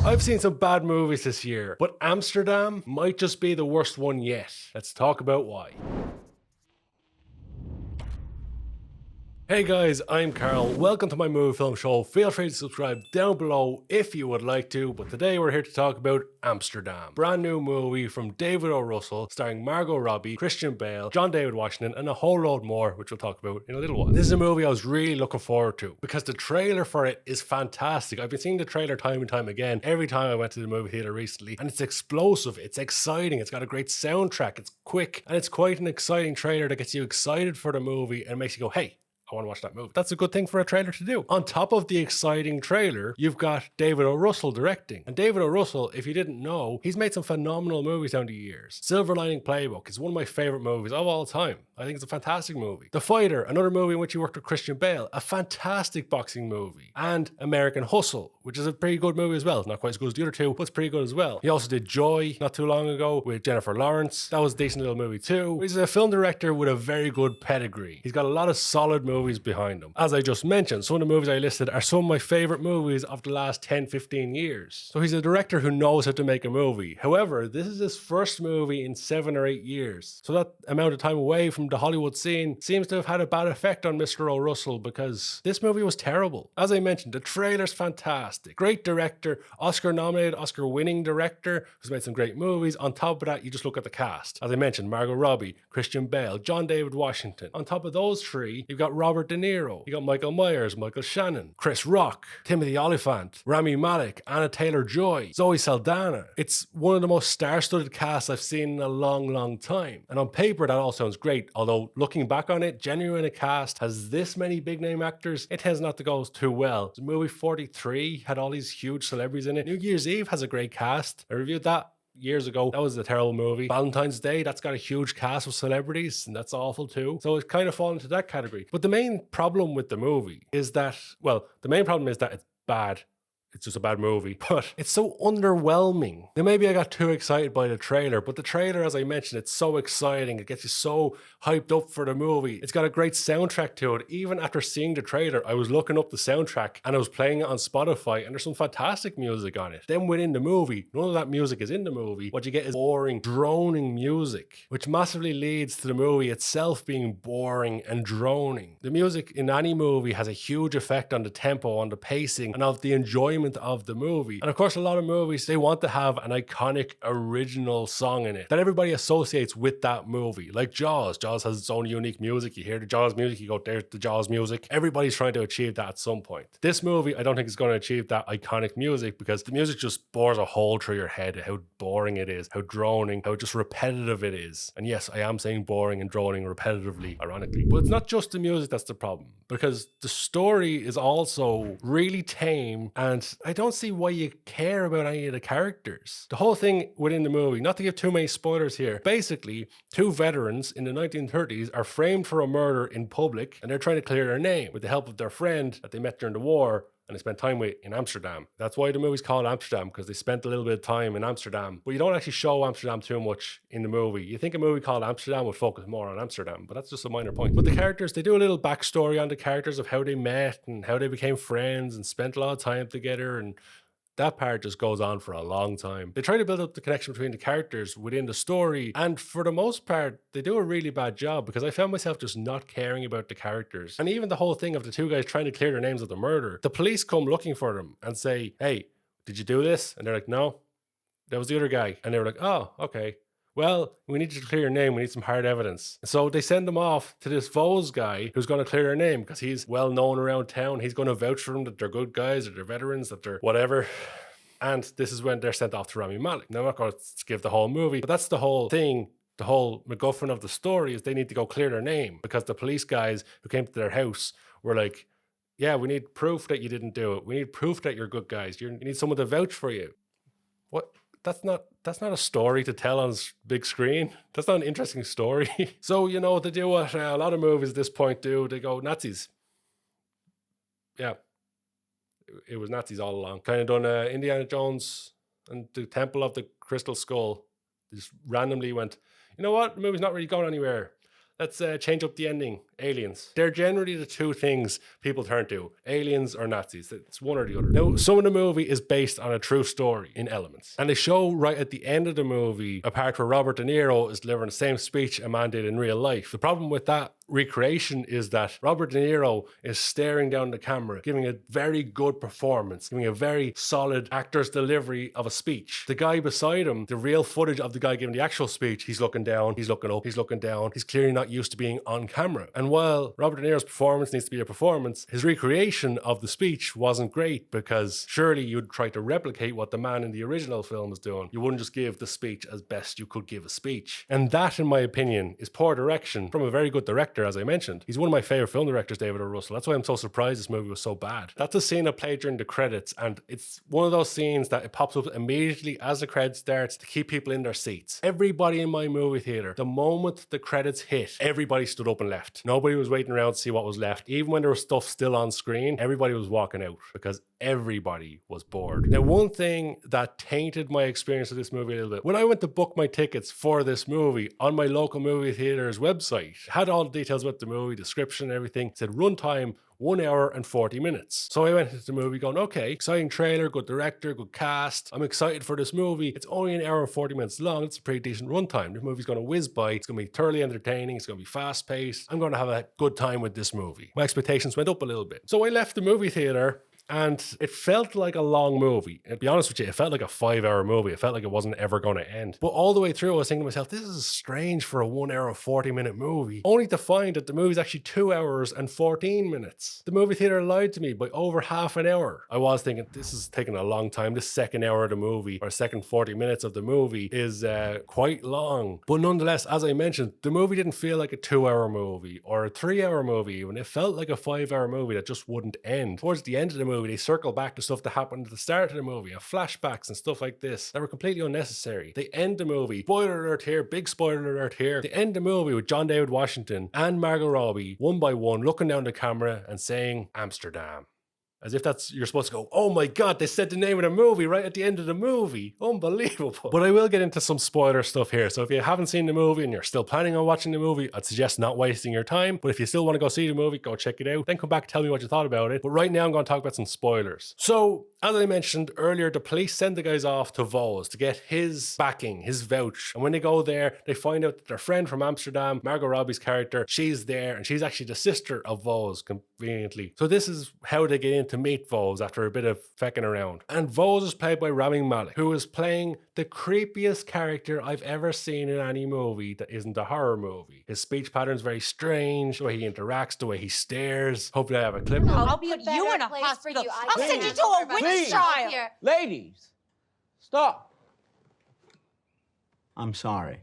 I've seen some bad movies this year, but Amsterdam might just be the worst one yet. Let's talk about why. Hey guys, I'm Karl. Welcome to my movie film show. Feel free to subscribe down below if you would like to, but today we're here to talk about Amsterdam. Brand new movie from David O. Russell, starring Margot, Robbie, Christian Bale, John David Washington, and a whole load more, which we'll talk about in a little while. This is a movie I was really looking forward to because the trailer for it is fantastic. I've been seeing the trailer time and time again every time I went to the movie theater recently, and it's explosive, it's exciting, it's got a great soundtrack, it's quick, and it's quite an exciting trailer that gets you excited for the movie and makes you go, hey, I want to watch that movie. That's a good thing for a trailer to do. On top of the exciting trailer, you've got David O. Russell directing. And David O. Russell, if you didn't know, he's made some phenomenal movies down the years. Silver Linings Playbook is one of my favorite movies of all time. I think it's a fantastic movie. The Fighter, another movie in which he worked with Christian Bale, a fantastic boxing movie. And American Hustle, which is a pretty good movie as well. Not quite as good as the other two, but it's pretty good as well. He also did Joy not too long ago with Jennifer Lawrence. That was a decent little movie too. He's a film director with a very good pedigree. He's got a lot of solid movies behind him. As I just mentioned, some of the movies I listed are some of my favorite movies of the last 10-15 years. So he's a director who knows how to make a movie. However, this is his first movie in 7 or 8 years. So that amount of time away from the Hollywood scene seems to have had a bad effect on Mr. O. Russell because this movie was terrible. As I mentioned, the trailer's fantastic. Great director, Oscar-nominated, Oscar-winning director who's made some great movies. On top of that, you just look at the cast. As I mentioned, Margot Robbie, Christian Bale, John David Washington. On top of those three, you've got Robert DeNiro. You got Michael Myers, Michael Shannon, Chris Rock, Timothy Olyphant, Rami Malek, Anna Taylor-Joy, Zoe Saldana. It's one of the most star-studded casts I've seen in a long time. And on paper, that all sounds great, although looking back on it, genuinely when a cast has this many big-name actors, it tends not to go too well. The movie 43 had all these huge celebrities in it. New Year's Eve has a great cast. I reviewed that years ago. That was a terrible movie. Valentine's Day, that's got a huge cast of celebrities, and that's awful too. So it's kind of fallen into that category. But the main problem with the movie is that, well, the main problem is that it's bad. It's just a bad movie, but it's so underwhelming. Now, maybe I got too excited by the trailer, but the trailer, as I mentioned, it's so exciting. It gets you so hyped up for the movie. It's got a great soundtrack to it. Even after seeing the trailer, I was looking up the soundtrack and I was playing it on Spotify, and there's some fantastic music on it. Then within the movie, none of that music is in the movie. What you get is boring, droning music, which massively leads to the movie itself being boring and droning. The music in any movie has a huge effect on the tempo, on the pacing, and of the enjoyment of the movie. And of course, a lot of movies, they want to have an iconic original song in it that everybody associates with that movie. Like Jaws. Jaws has its own unique music. You hear the Jaws music, you go, there's the Jaws music. Everybody's trying to achieve that at some point. This movie, I don't think is going to achieve that iconic music because the music just bores a hole through your head, how boring it is, how droning, how just repetitive it is. And yes, I am saying boring and droning repetitively, ironically. But it's not just the music that's the problem, because the story is also really tame, and I don't see why you care about any of the characters. The whole thing within the movie, not to give too many spoilers here, basically, two veterans in the 1930s are framed for a murder in public, and they're trying to clear their name with the help of their friend that they met during the war and they spent time with in Amsterdam. That's why the movie's called Amsterdam, because they spent a little bit of time in Amsterdam. But you don't actually show Amsterdam too much in the movie. You think a movie called Amsterdam would focus more on Amsterdam, but that's just a minor point. But the characters, they do a little backstory on the characters of how they met and how they became friends and spent a lot of time together, and that part just goes on for a long time. They try to build up the connection between the characters within the story, and for the most part, they do a really bad job because I found myself just not caring about the characters. And even the whole thing of the two guys trying to clear their names of the murder, the police come looking for them and say, hey, did you do this? And they're like, no, that was the other guy. And they were like, oh, okay. Well, we need you to clear your name. We need some hard evidence. So they send them off to this Vos guy who's going to clear their name because he's well known around town. He's going to vouch for them that they're good guys, that they're veterans, that they're whatever. And this is when they're sent off to Rami Malek. Now, I'm not going to give the whole movie, but that's the whole thing. The whole MacGuffin of the story is they need to go clear their name because the police guys who came to their house were like, yeah, we need proof that you didn't do it. We need proof that you're good guys. You need someone to vouch for you. What? That's not a story to tell on big screen. That's not an interesting story. So, you know, they do what a lot of movies at this point do. They go, Nazis. Yeah. It was Nazis all along. Kind of done Indiana Jones and the Temple of the Crystal Skull. They just randomly went, you know what? The movie's not really going anywhere. let's change up the ending. Aliens. They're generally the two things people turn to. Aliens or Nazis. It's one or the other. Now, some of the movie is based on a true story in elements. And they show right at the end of the movie a part where Robert De Niro is delivering the same speech a man did in real life. The problem with that recreation is that Robert De Niro is staring down the camera, giving a very good performance, giving a very solid actor's delivery of a speech. The guy beside him, the real footage of the guy giving the actual speech, he's looking down, he's looking up, he's looking down. He's clearly not used to being on camera. And while Robert De Niro's performance needs to be a performance, his recreation of the speech wasn't great, because surely you'd try to replicate what the man in the original film is doing. You wouldn't just give the speech as best you could give a speech. And that, in my opinion, is poor direction from a very good director, as I mentioned. He's one of my favorite film directors, David O. Russell. That's why I'm so surprised this movie was so bad. That's a scene that played during the credits, and it's one of those scenes that it pops up immediately as the credits starts to keep people in their seats. Everybody in my movie theater, the moment the credits hit, everybody stood up and left. Nobody was waiting around to see what was left. Even when there was stuff still on screen, everybody was walking out because everybody was bored. Now, one thing that tainted my experience of this movie a little bit, when I went to book my tickets for this movie on my local movie theater's website, had all the details about the movie, description, everything, it said runtime 1 hour and 40 minutes. So I went into the movie going, okay, exciting trailer, good director, good cast. I'm excited for this movie. It's only 1 hour and 40 minutes long. It's a pretty decent runtime. This movie's going to whiz by. It's going to be thoroughly entertaining. It's going to be fast paced. I'm going to have a good time with this movie. My expectations went up a little bit. So I left the movie theater, and it felt like a long movie. And to be honest with you, it felt like a 5-hour movie. It felt like it wasn't ever going to end. But all the way through, I was thinking to myself, this is strange for a 1 hour, 40-minute movie. Only to find that the movie's actually 2 hours and 14 minutes. The movie theater lied to me by over half an hour. I was thinking, this is taking a long time. This second hour of the movie, or second 40 minutes of the movie, is quite long. But nonetheless, as I mentioned, the movie didn't feel like a 2-hour movie or a 3-hour movie even. It felt like a 5-hour movie that just wouldn't end. Towards the end of the movie, they circle back to stuff that happened at the start of the movie and flashbacks and stuff like this that were completely unnecessary. They end the movie, spoiler alert here, big spoiler alert here, they end the movie with John David Washington and Margot Robbie one by one looking down the camera and saying Amsterdam. As if that's, you're supposed to go, oh my God, they said the name of the movie right at the end of the movie. Unbelievable. But I will get into some spoiler stuff here. So if you haven't seen the movie and you're still planning on watching the movie, I'd suggest not wasting your time. But if you still want to go see the movie, go check it out. Then come back and tell me what you thought about it. But right now I'm going to talk about some spoilers. So as I mentioned earlier, the police send the guys off to Vos to get his backing, his vouch. And when they go there, they find out that their friend from Amsterdam, Margot Robbie's character, she's there, and she's actually the sister of Vos, conveniently. So this is how they get in to meet Vos after a bit of fecking around. And Vos is played by Rami Malek, who is playing the creepiest character I've ever seen in any movie that isn't a horror movie. His speech pattern's very strange, the way he interacts, the way he stares. Hopefully I have a clip. I'll put you in a hospital. I'll send you to a witch trial. Ladies, stop. I'm sorry.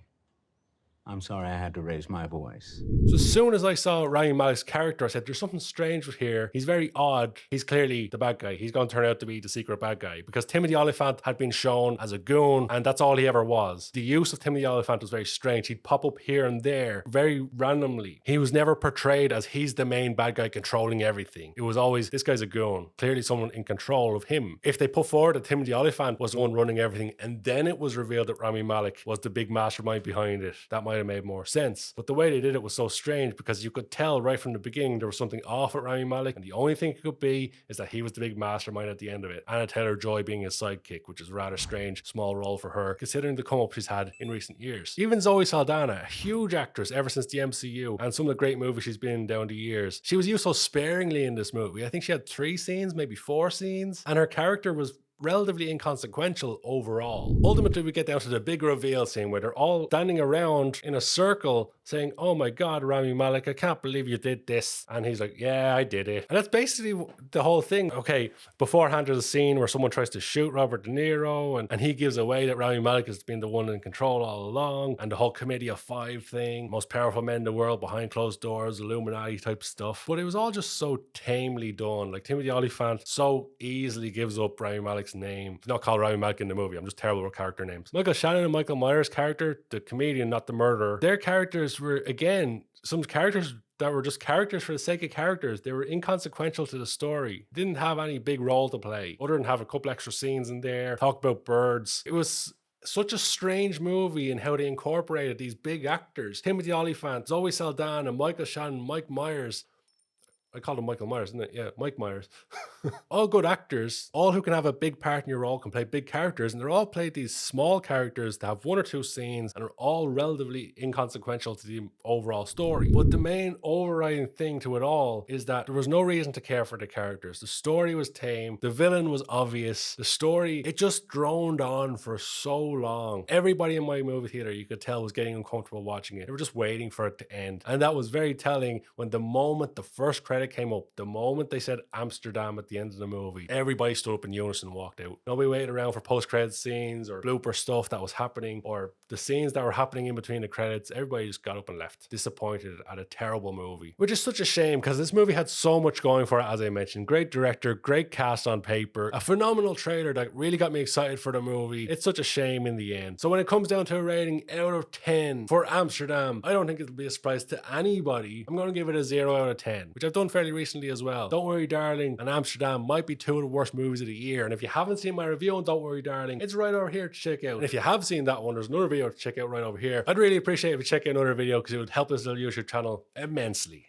I'm sorry I had to raise my voice. So as soon as I saw Rami Malek's character, I said, there's something strange with here. He's very odd. He's clearly the bad guy. He's going to turn out to be the secret bad guy, because Timothy Olyphant had been shown as a goon, and that's all he ever was. The use of Timothy Olyphant was very strange. He'd pop up here and there very randomly. He was never portrayed as he's the main bad guy controlling everything. It was always, this guy's a goon. Clearly someone in control of him. If they put forward that Timothy Olyphant was the one running everything, and then it was revealed that Rami Malek was the big mastermind behind it, that might have made more sense. But the way they did it was so strange, because you could tell right from the beginning there was something off at Rami Malek, and the only thing it could be is that he was the big mastermind at the end of it. Anna Taylor-Joy being his sidekick, which is a rather strange small role for her considering the come up she's had in recent years. Even Zoe Saldana, a huge actress ever since the MCU and some of the great movies she's been in down the years, she was used so sparingly in this movie. I think she had 3 scenes, maybe 4 scenes, and her character was relatively inconsequential overall. Ultimately, we get down to the big reveal scene where they're all standing around in a circle saying, oh my God, Rami Malek, I can't believe you did this. And he's like, yeah, I did it. And that's basically the whole thing. Okay, beforehand there's a scene where someone tries to shoot Robert De Niro, and he gives away that Rami Malek has been the one in control all along, and the whole Committee of 5 thing, most powerful men in the world behind closed doors, Illuminati type stuff. But it was all just so tamely done. Like Timothy Olyphant so easily gives up Rami Malek's name. It's not called Rami Malek in the movie. I'm just terrible with character names. Michael Shannon and Michael Myers' character, the comedian, not the murderer, their characters were, again, some characters that were just characters for the sake of characters. They were inconsequential to the story. Didn't have any big role to play other than have a couple extra scenes in there, talk about birds. It was such a strange movie in how they incorporated these big actors. Timothy Olyphant, Zoe Saldana, Michael Shannon, Mike Myers. I called him Michael Myers, didn't it? Yeah, Mike Myers. All good actors, all who can have a big part in your role, can play big characters, and they're all played these small characters that have one or two scenes and are all relatively inconsequential to the overall story. But the main overriding thing to it all is that there was no reason to care for the characters. The story was tame, the villain was obvious, the story, it just droned on for so long. Everybody in my movie theater, you could tell, was getting uncomfortable watching it. They were just waiting for it to end. And that was very telling when the moment the first credit came up, the moment they said Amsterdam at the end of the movie, everybody stood up in unison and walked out. Nobody waited around for post-credit scenes or blooper stuff that was happening or the scenes that were happening in between the credits. Everybody just got up and left, disappointed at a terrible movie, which is such a shame because this movie had so much going for it. As I mentioned, great director, great cast on paper, a phenomenal trailer that really got me excited for the movie. It's such a shame in the end. So when it comes down to a rating out of 10 for Amsterdam, I don't think it'll be a surprise to anybody. I'm going to give it a 0 out of 10, which I've done fairly recently as well. Don't Worry Darling and Amsterdam might be two of the worst movies of the year, and if you haven't seen my review on Don't Worry Darling, it's right over here to check out. And if you have seen that one, there's another video to check out right over here. I'd really appreciate if you check out another video because it would help this little YouTube channel immensely.